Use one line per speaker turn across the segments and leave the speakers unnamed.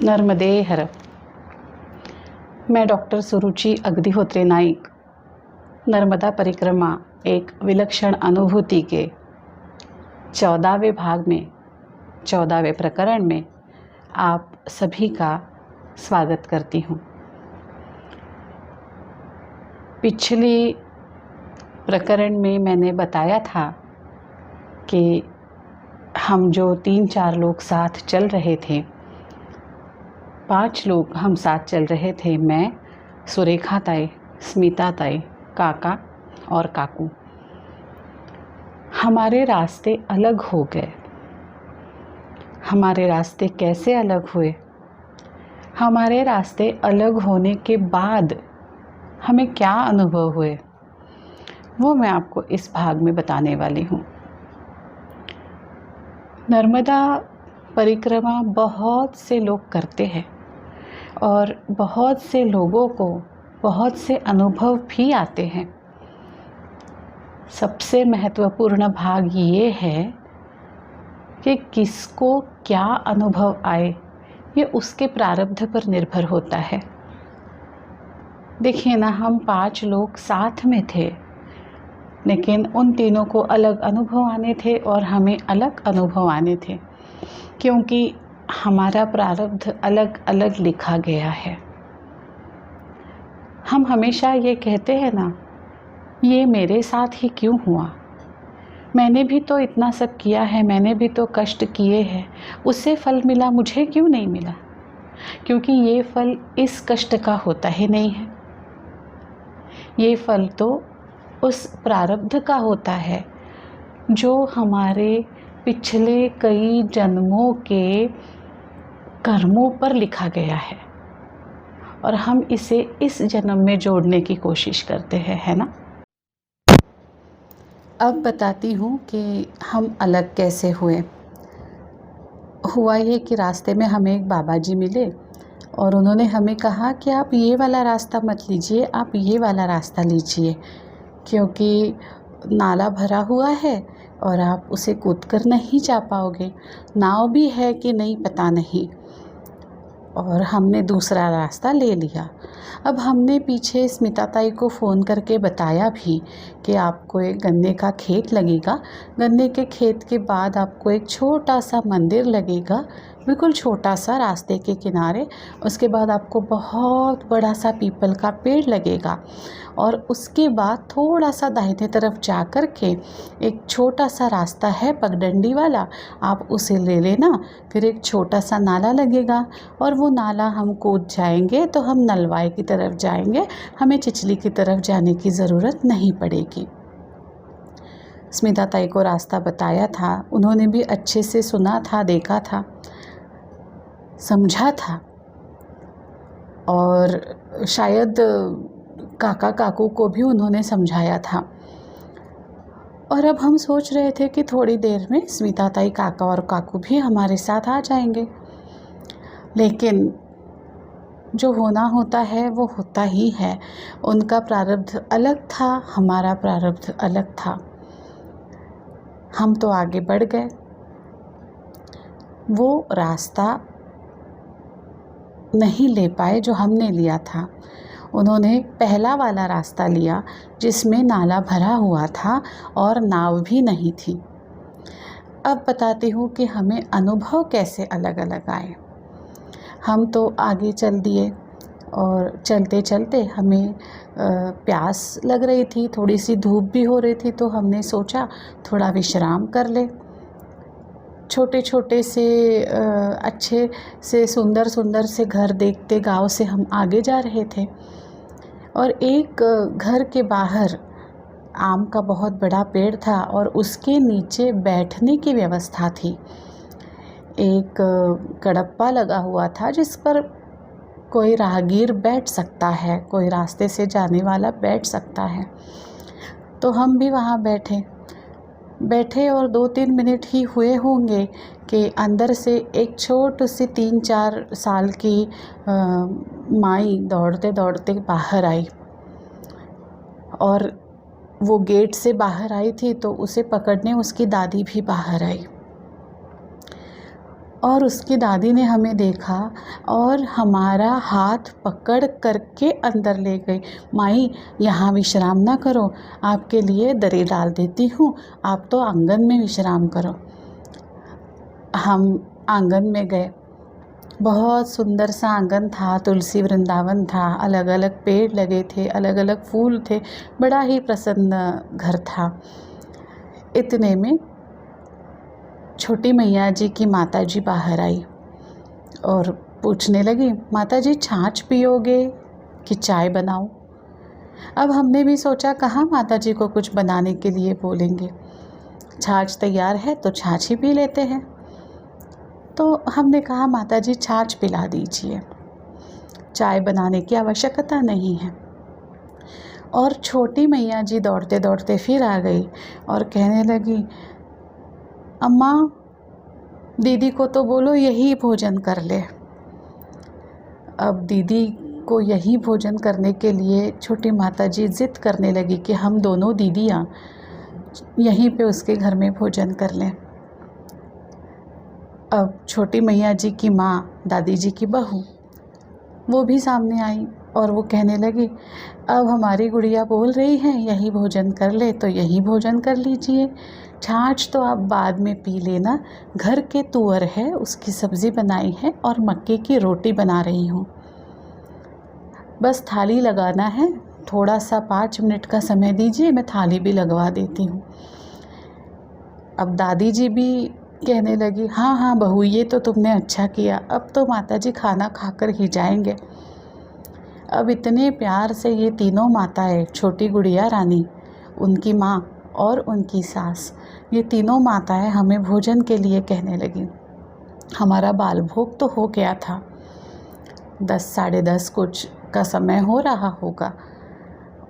नर्मदे हर। मैं डॉक्टर सुरुचि अग्निहोत्री नाइक नर्मदा परिक्रमा एक विलक्षण अनुभूति के 14वें भाग में 14वें प्रकरण में आप सभी का स्वागत करती हूँ। पिछली प्रकरण में मैंने बताया था कि हम जो 3-4 लोग साथ चल रहे थे, 5 लोग हम साथ चल रहे थे। मैं, सुरेखा ताई, स्मिता ताई, काका और काकू। हमारे रास्ते अलग हो गए। हमारे रास्ते कैसे अलग हुए? हमारे रास्ते अलग होने के बाद हमें क्या अनुभव हुए, वो मैं आपको इस भाग में बताने वाली हूँ। नर्मदा परिक्रमा बहुत से लोग करते हैं और बहुत से लोगों को बहुत से अनुभव भी आते हैं। सबसे महत्वपूर्ण भाग ये है कि किसको क्या अनुभव आए, ये उसके प्रारब्ध पर निर्भर होता है। देखिए ना, हम 5 लोग साथ में थे, लेकिन उन तीनों को अलग अनुभव आने थे और हमें अलग अनुभव आने थे, क्योंकि हमारा प्रारब्ध अलग अलग लिखा गया है। हम हमेशा ये कहते हैं ना, ये मेरे साथ ही क्यों हुआ? मैंने भी तो इतना सब किया है, मैंने भी तो कष्ट किए हैं, उससे फल मिला, मुझे क्यों नहीं मिला? क्योंकि ये फल इस कष्ट का होता ही नहीं है। ये फल तो उस प्रारब्ध का होता है जो हमारे पिछले कई जन्मों के कर्मों पर लिखा गया है, और हम इसे इस जन्म में जोड़ने की कोशिश करते हैं, है ना? अब बताती हूँ कि हम अलग कैसे हुए। हुआ ये कि रास्ते में हमें एक बाबा जी मिले और उन्होंने हमें कहा कि आप ये वाला रास्ता मत लीजिए, आप ये वाला रास्ता लीजिए, क्योंकि नाला भरा हुआ है और आप उसे कूद कर नहीं जा पाओगे। नाव भी है कि नहीं पता नहीं। और हमने दूसरा रास्ता ले लिया। अब हमने पीछे स्मिता ताई को फ़ोन करके बताया भी कि आपको एक गन्ने का खेत लगेगा, गन्ने के खेत के बाद आपको एक छोटा सा मंदिर लगेगा, बिल्कुल छोटा सा रास्ते के किनारे। उसके बाद आपको बहुत बड़ा सा पीपल का पेड़ लगेगा और उसके बाद थोड़ा सा दाहिने तरफ जा कर के एक छोटा सा रास्ता है पगडंडी वाला, आप उसे ले लेना। फिर एक छोटा सा नाला लगेगा और वो नाला हम कूद जाएंगे तो हम नलवाई की तरफ जाएंगे, हमें चिचली की तरफ जाने की ज़रूरत नहीं पड़ेगी। स्मिता ताई को रास्ता बताया था, उन्होंने भी अच्छे से सुना था, देखा था, समझा था, और शायद काका काकू को भी उन्होंने समझाया था। और अब हम सोच रहे थे कि थोड़ी देर में स्मिता ताई, काका और काकू भी हमारे साथ आ जाएंगे, लेकिन जो होना होता है वो होता ही है। उनका प्रारब्ध अलग था, हमारा प्रारब्ध अलग था। हम तो आगे बढ़ गए। वो रास्ता नहीं ले पाए जो हमने लिया था। उन्होंने पहला वाला रास्ता लिया जिसमें नाला भरा हुआ था और नाव भी नहीं थी। अब बताती हूँ कि हमें अनुभव कैसे अलग अलग आए। हम तो आगे चल दिए और चलते चलते हमें प्यास लग रही थी, थोड़ी सी धूप भी हो रही थी, तो हमने सोचा थोड़ा विश्राम कर ले। छोटे छोटे से अच्छे से सुंदर सुंदर से घर देखते गांव से हम आगे जा रहे थे, और एक घर के बाहर आम का बहुत बड़ा पेड़ था और उसके नीचे बैठने की व्यवस्था थी। एक कड़प्पा लगा हुआ था जिस पर कोई राहगीर बैठ सकता है, कोई रास्ते से जाने वाला बैठ सकता है। तो हम भी वहाँ बैठे और 2-3 मिनट ही हुए होंगे कि अंदर से एक छोटी सी 3-4 साल की माई दौड़ते दौड़ते बाहर आई, और वो गेट से बाहर आई थी तो उसे पकड़ने उसकी दादी भी बाहर आई। और उसकी दादी ने हमें देखा और हमारा हाथ पकड़ करके अंदर ले गई। माई, यहाँ विश्राम ना करो, आपके लिए दरी डाल देती हूँ, आप तो आंगन में विश्राम करो। हम आंगन में गए। बहुत सुंदर सा आंगन था, तुलसी वृंदावन था, अलग अलग पेड़ लगे थे, अलग अलग फूल थे, बड़ा ही प्रसन्न घर था। इतने में छोटी मैया जी की माता जी बाहर आई और पूछने लगी, माता जी छाछ पियोगे कि चाय बनाऊं? अब हमने भी सोचा कहाँ माता जी को कुछ बनाने के लिए बोलेंगे, छाछ तैयार है तो छाछ ही पी लेते हैं। तो हमने कहा माता जी छाछ पिला दीजिए, चाय बनाने की आवश्यकता नहीं है। और छोटी मैया जी दौड़ते दौड़ते फिर आ गई और कहने लगी, अम्मा दीदी को तो बोलो यही भोजन कर ले। अब दीदी को यही भोजन करने के लिए छोटी माता जी ज़िद करने लगी कि हम दोनों दीदियाँ यहीं पे उसके घर में भोजन कर लें। अब छोटी मैया जी की माँ, दादी जी की बहू, वो भी सामने आई और वो कहने लगी, अब हमारी गुड़िया बोल रही है यही भोजन कर ले तो यही भोजन कर लीजिए, छाछ तो आप बाद में पी लेना, घर के तुअर है उसकी सब्ज़ी बनाई है और मक्के की रोटी बना रही हूँ, बस थाली लगाना है, थोड़ा सा 5 मिनट का समय दीजिए, मैं थाली भी लगवा देती हूँ। अब दादी जी भी कहने लगी, हाँ हाँ बहू, ये तो तुमने अच्छा किया, अब तो माता जी खाना खाकर ही जाएंगे। अब इतने प्यार से ये तीनों माताएं, छोटी गुड़िया रानी, उनकी माँ और उनकी सास, ये तीनों माताएं हमें भोजन के लिए कहने लगी। हमारा बाल भोग तो हो गया था, 10 साढ़े 10 कुछ का समय हो रहा होगा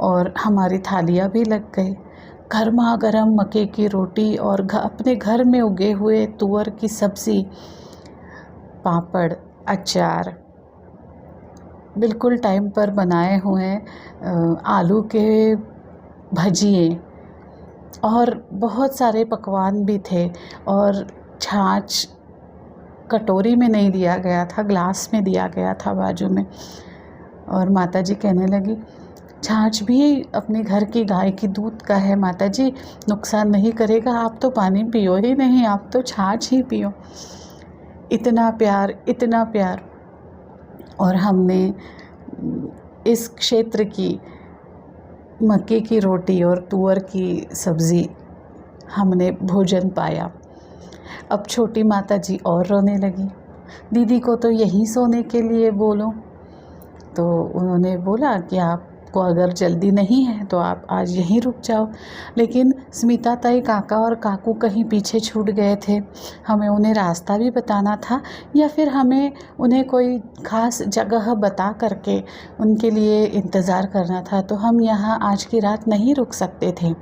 और हमारी थालियाँ भी लग गई। गर्मा गर्म मक्के की रोटी और अपने घर में उगे हुए तुअर की सब्ज़ी, पापड़, अचार, बिल्कुल टाइम पर बनाए हुए आलू के भजिए और बहुत सारे पकवान भी थे। और छाछ कटोरी में नहीं दिया गया था, ग्लास में दिया गया था बाजू में। और माता जी कहने लगी, छाछ भी अपने घर की गाय की दूध का है माता जी, नुकसान नहीं करेगा, आप तो पानी पियो ही नहीं, आप तो छाछ ही पियो। इतना प्यार, इतना प्यार। और हमने इस क्षेत्र की मक्के की रोटी और तुअर की सब्ज़ी हमने भोजन पाया। अब छोटी माता जी और रोने लगी, दीदी को तो यहीं सोने के लिए बोलो। तो उन्होंने बोला कि आपको अगर जल्दी नहीं है तो आप आज यहीं रुक जाओ। लेकिन स्मिता ताई, काका और काकू कहीं पीछे छूट गए थे, हमें उन्हें रास्ता भी बताना था या फिर हमें उन्हें कोई ख़ास जगह बता करके उनके लिए इंतज़ार करना था, तो हम यहाँ आज की रात नहीं रुक सकते थे,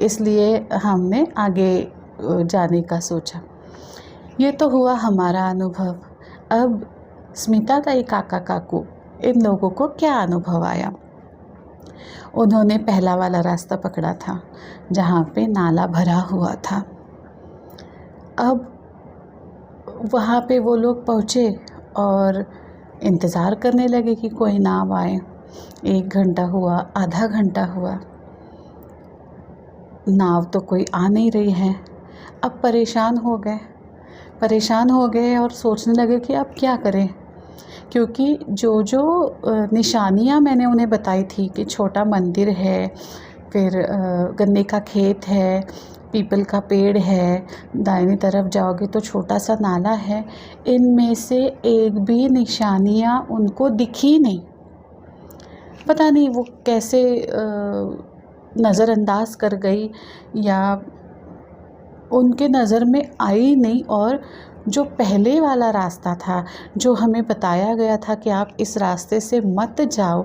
इसलिए हमने आगे जाने का सोचा। ये तो हुआ हमारा अनुभव। अब स्मिता ताई, काका काकू, इन लोगों को क्या अनुभव आया? उन्होंने पहला वाला रास्ता पकड़ा था जहाँ पे नाला भरा हुआ था। अब वहाँ पे वो लोग पहुँचे और इंतज़ार करने लगे कि कोई नाव आए। 1 घंटा हुआ, आधा घंटा हुआ, नाव तो कोई आ नहीं रही है। अब परेशान हो गए और सोचने लगे कि अब क्या करें, क्योंकि जो निशानियाँ मैंने उन्हें बताई थी कि छोटा मंदिर है, फिर गन्ने का खेत है, पीपल का पेड़ है, दाहिनी तरफ जाओगे तो छोटा सा नाला है, इनमें से एक भी निशानियाँ उनको दिखी नहीं। पता नहीं वो कैसे नज़रअंदाज कर गई या उनके नज़र में आई नहीं। और जो पहले वाला रास्ता था, जो हमें बताया गया था कि आप इस रास्ते से मत जाओ,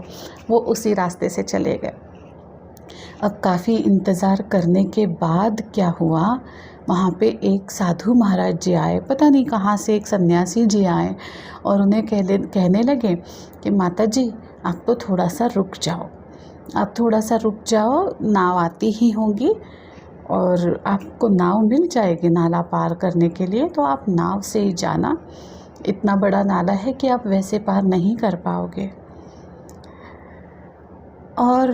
वो उसी रास्ते से चले गए। अब काफ़ी इंतज़ार करने के बाद क्या हुआ, वहाँ पे एक साधु महाराज जी आए, पता नहीं कहाँ से एक सन्यासी जी आए और उन्हें कहने लगे कि माता जी आप तो थोड़ा सा रुक जाओ, नाव आती ही होंगी, और आपको नाव मिल जाएगी नाला पार करने के लिए, तो आप नाव से ही जाना। इतना बड़ा नाला है कि आप वैसे पार नहीं कर पाओगे। और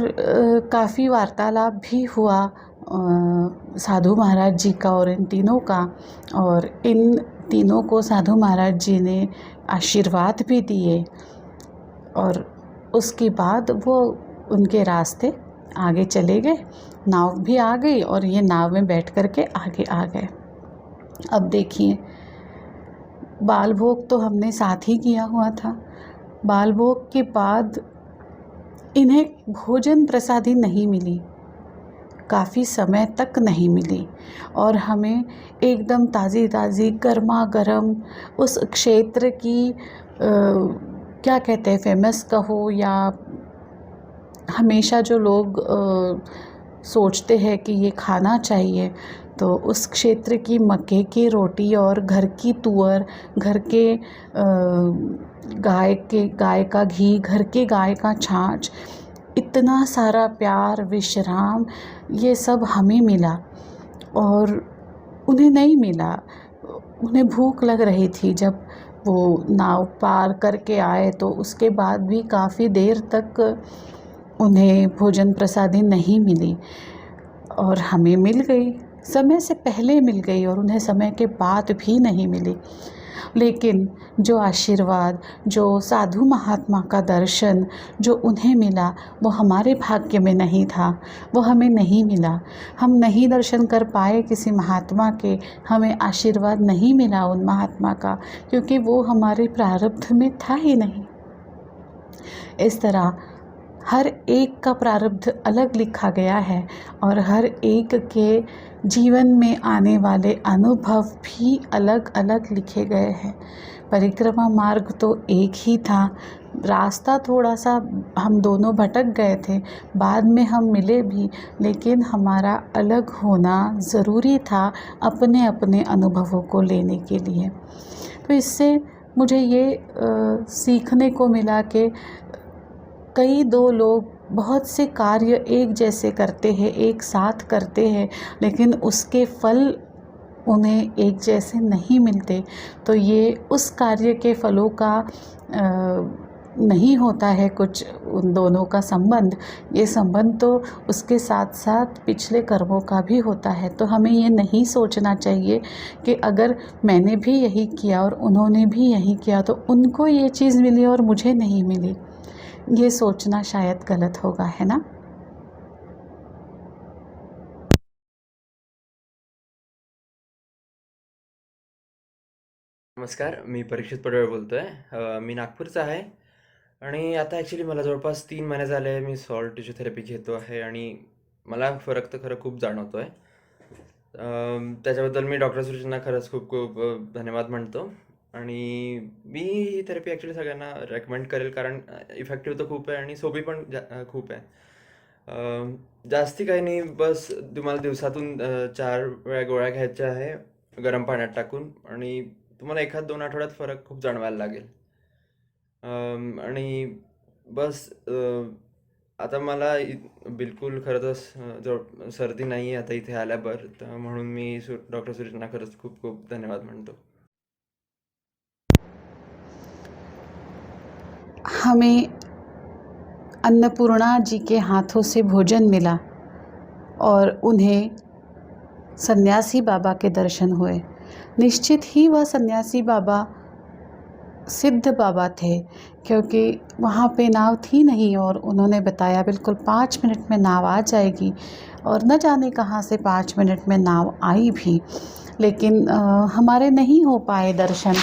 काफ़ी वार्तालाप भी हुआ साधु महाराज जी का और इन तीनों का, और इन तीनों को साधु महाराज जी ने आशीर्वाद भी दिए, और उसके बाद वो उनके रास्ते आगे चले गए। नाव भी आ गई और ये नाव में बैठ कर के आगे आ गए। अब देखिए, बाल भोग तो हमने साथ ही किया हुआ था। बाल भोग के बाद इन्हें भोजन प्रसादी नहीं मिली, काफ़ी समय तक नहीं मिली, और हमें एकदम ताज़ी ताज़ी गर्मा गर्म उस क्षेत्र की क्या कहते हैं, फेमस कहो या हमेशा जो लोग सोचते हैं कि ये खाना चाहिए, तो उस क्षेत्र की मक्के की रोटी और घर की तुअर, घर के गाय का घी, घर के गाय का छाछ, इतना सारा प्यार, विश्राम, ये सब हमें मिला और उन्हें नहीं मिला। उन्हें भूख लग रही थी जब वो नाव पार करके आए, तो उसके बाद भी काफ़ी देर तक उन्हें भोजन प्रसादी नहीं मिली, और हमें मिल गई, समय से पहले मिल गई और उन्हें समय के बाद भी नहीं मिली। लेकिन जो आशीर्वाद, जो साधु महात्मा का दर्शन जो उन्हें मिला, वो हमारे भाग्य में नहीं था, वो हमें नहीं मिला। हम नहीं दर्शन कर पाए किसी महात्मा के, हमें आशीर्वाद नहीं मिला उन महात्मा का, क्योंकि वो हमारे प्रारब्ध में था ही नहीं। इस तरह हर एक का प्रारब्ध अलग लिखा गया है और हर एक के जीवन में आने वाले अनुभव भी अलग अलग लिखे गए हैं। परिक्रमा मार्ग तो एक ही था, रास्ता थोड़ा सा हम दोनों भटक गए थे, बाद में हम मिले भी, लेकिन हमारा अलग होना ज़रूरी था अपने अपने अनुभवों को लेने के लिए। तो इससे मुझे ये सीखने को मिला कि कई दो लोग बहुत से कार्य एक जैसे करते हैं, एक साथ करते हैं, लेकिन उसके फल उन्हें एक जैसे नहीं मिलते। तो ये उस कार्य के फलों का नहीं होता है कुछ उन दोनों का संबंध, ये संबंध तो उसके साथ साथ पिछले कर्मों का भी होता है। तो हमें ये नहीं सोचना चाहिए कि अगर मैंने भी यही किया और उन्होंने भी यही किया तो उनको ये चीज़ मिली और मुझे नहीं मिली। ये सोचना शायद गलत होगा, है ना।
नमस्कार, मी परीक्षित पडवळ बोलतोय. मी नागपूरचा आहे आणि आता ॲक्च्युली मला जवळपास 3 महिने झाले मी सॉल्ट टिश्यू थेरपी घेतो आहे आणि मला फरक तर खरं खूप जाणवतोय. त्याच्याबद्दल मी डॉक्टर सुरेशना खरंच खूप खूप धन्यवाद म्हणतो आणि मी ही थेरपी ॲक्च्युली सगळ्यांना रेकमेंड करेल कारण इफेक्टिव्ह तर खूप आहे आणि सोपी पण खूप आहे. जास्ती काही नाही, बस तुम्हाला दिवसातून 4 वेळा गोळ्या घ्यायच्या आहे गरम पाण्यात टाकून आणि तुम्हाला 1-2 आठवड्यात फरक खूप जाणवायला लागेल. आणि बस आता मला बिलकुल खरं तर सर्दी नाही आहे आता इथे आल्यावर, तर म्हणून मी डॉक्टर सुरेशना खरंच खूप खूप धन्यवाद म्हणतो.
हमें अन्नपूर्णा जी के हाथों से भोजन मिला और उन्हें सन्यासी बाबा के दर्शन हुए। निश्चित ही वह सन्यासी बाबा सिद्ध बाबा थे, क्योंकि वहाँ पे नाव थी नहीं और उन्होंने बताया बिल्कुल 5 मिनट में नाव आ जाएगी, और न जाने कहाँ से 5 मिनट में नाव आई भी। लेकिन हमारे नहीं हो पाए दर्शन,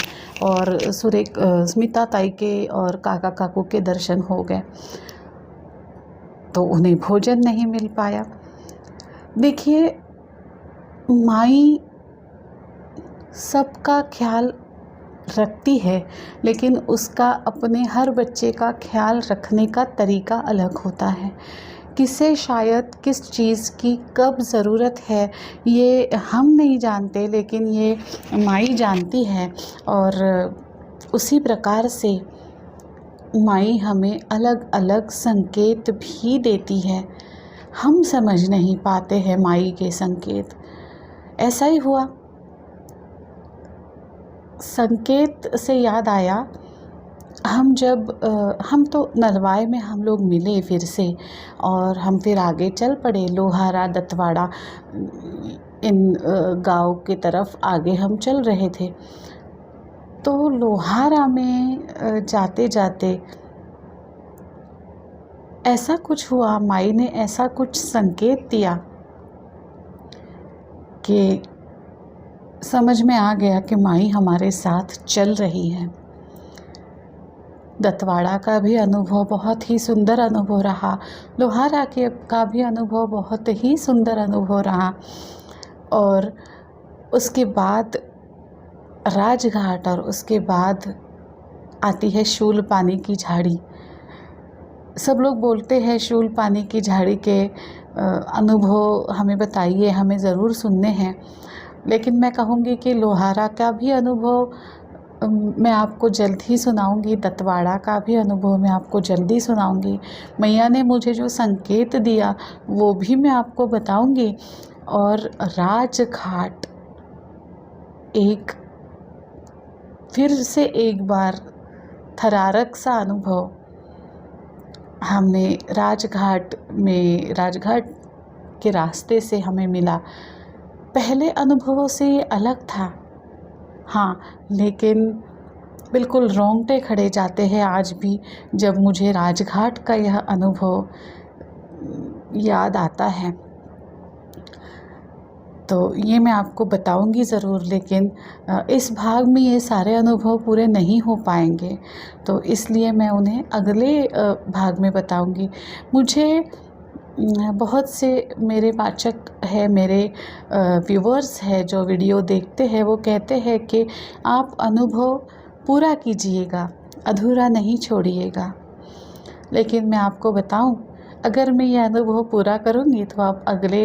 और स्मिता ताई के और काका काकू के दर्शन हो गए, तो उन्हें भोजन नहीं मिल पाया। देखिए, माई सबका ख्याल रखती है, लेकिन उसका अपने हर बच्चे का ख्याल रखने का तरीका अलग होता है। किसे शायद किस चीज़ की कब ज़रूरत है ये हम नहीं जानते, लेकिन ये माई जानती है, और उसी प्रकार से माई हमें अलग अलग संकेत भी देती है। हम समझ नहीं पाते हैं माई के संकेत। ऐसा ही हुआ। संकेत से याद आया, हम तो नलवाए में हम लोग मिले फिर से, और हम फिर आगे चल पड़े। लोहारा, दतवाड़ा, इन गांव की तरफ आगे हम चल रहे थे। तो लोहारा में जाते जाते ऐसा कुछ हुआ, माई ने ऐसा कुछ संकेत दिया कि समझ में आ गया कि माई हमारे साथ चल रही है। दतवाड़ा का भी अनुभव बहुत ही सुंदर अनुभव रहा, लोहारा का भी अनुभव बहुत ही सुंदर अनुभव रहा। और उसके बाद राजघाट, और उसके बाद आती है शूल पानी की झाड़ी। सब लोग बोलते हैं शूल पानी की झाड़ी के अनुभव हमें बताइए, हमें ज़रूर सुनने हैं। लेकिन मैं कहूँगी कि लोहारा का भी अनुभव मैं आपको जल्द ही सुनाऊंगी, दतवाड़ा का भी अनुभव मैं आपको जल्दी सुनाऊंगी। मैया ने मुझे जो संकेत दिया वो भी मैं आपको बताऊंगी। और राजघाट फिर से एक बार थरारक सा अनुभव हमें राजघाट के रास्ते से हमें मिला। पहले अनुभवों से ये अलग था, हाँ, लेकिन बिल्कुल रोंगटे खड़े जाते हैं आज भी जब मुझे राजघाट का यह अनुभव याद आता है। तो ये मैं आपको बताऊंगी ज़रूर, लेकिन इस भाग में ये सारे अनुभव पूरे नहीं हो पाएंगे, तो इसलिए मैं उन्हें अगले भाग में बताऊंगी। मुझे बहुत से मेरे वाचक है, मेरे व्यूवर्स है जो वीडियो देखते हैं, वो कहते हैं कि आप अनुभव पूरा कीजिएगा, अधूरा नहीं छोड़िएगा। लेकिन मैं आपको बताऊं, अगर मैं ये अनुभव पूरा करूंगी तो आप अगले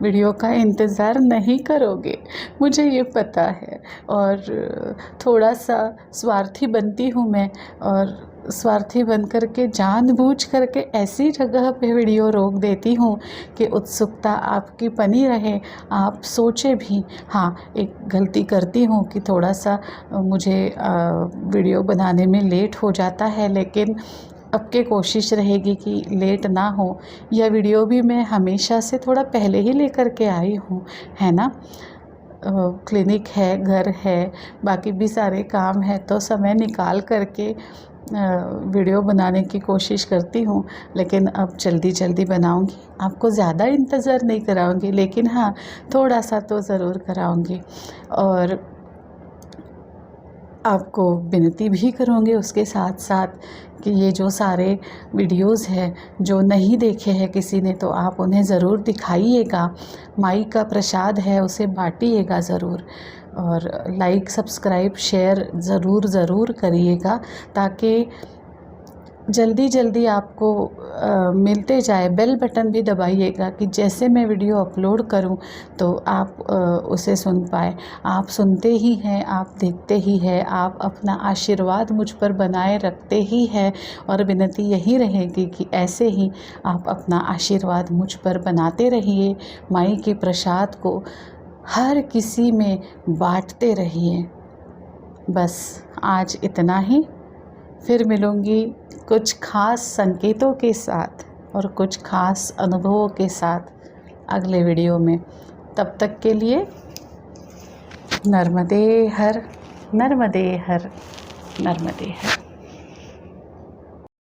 वीडियो का इंतज़ार नहीं करोगे, मुझे ये पता है। और थोड़ा सा स्वार्थी बनती हूँ मैं, और स्वार्थी बन कर के जानबूझ करके ऐसी जगह पे वीडियो रोक देती हूँ कि उत्सुकता आपकी बनी रहे, आप सोचे भी। हाँ, एक गलती करती हूँ कि थोड़ा सा मुझे वीडियो बनाने में लेट हो जाता है, लेकिन अब के कोशिश रहेगी कि लेट ना हो। यह वीडियो भी मैं हमेशा से थोड़ा पहले ही लेकर के आई हूँ, है ना। क्लिनिक है, घर है, बाकी भी सारे काम है, तो समय निकाल करके वीडियो बनाने की कोशिश करती हूँ। लेकिन अब जल्दी जल्दी बनाऊँगी, आपको ज़्यादा इंतज़ार नहीं कराऊँगी, लेकिन हाँ, थोड़ा सा तो ज़रूर कराऊँगी। और आपको विनती भी करूँगी उसके साथ साथ कि ये जो सारे वीडियोस हैं जो नहीं देखे हैं किसी ने, तो आप उन्हें ज़रूर दिखाइएगा। माई का प्रसाद है, उसे बांटिएगा ज़रूर। और लाइक, सब्सक्राइब, शेयर ज़रूर करिएगा, ताकि जल्दी जल्दी आपको मिलते जाए। बेल बटन भी दबाइएगा कि जैसे मैं वीडियो अपलोड करूं तो आप उसे सुन पाए। आप सुनते ही हैं, आप देखते ही हैं, आप अपना आशीर्वाद मुझ पर बनाए रखते ही हैं। और विनती यही रहेगी कि ऐसे ही आप अपना आशीर्वाद मुझ पर बनाते रहिए, माई के प्रसाद को हर किसी में बांटते रहिए। बस आज इतना ही, फिर मिलूँगी कुछ खास संकेतों के साथ और कुछ खास अनुभवों के साथ अगले वीडियो में। तब तक के लिए नर्मदे हर, नर्मदे हर, नर्मदे हर।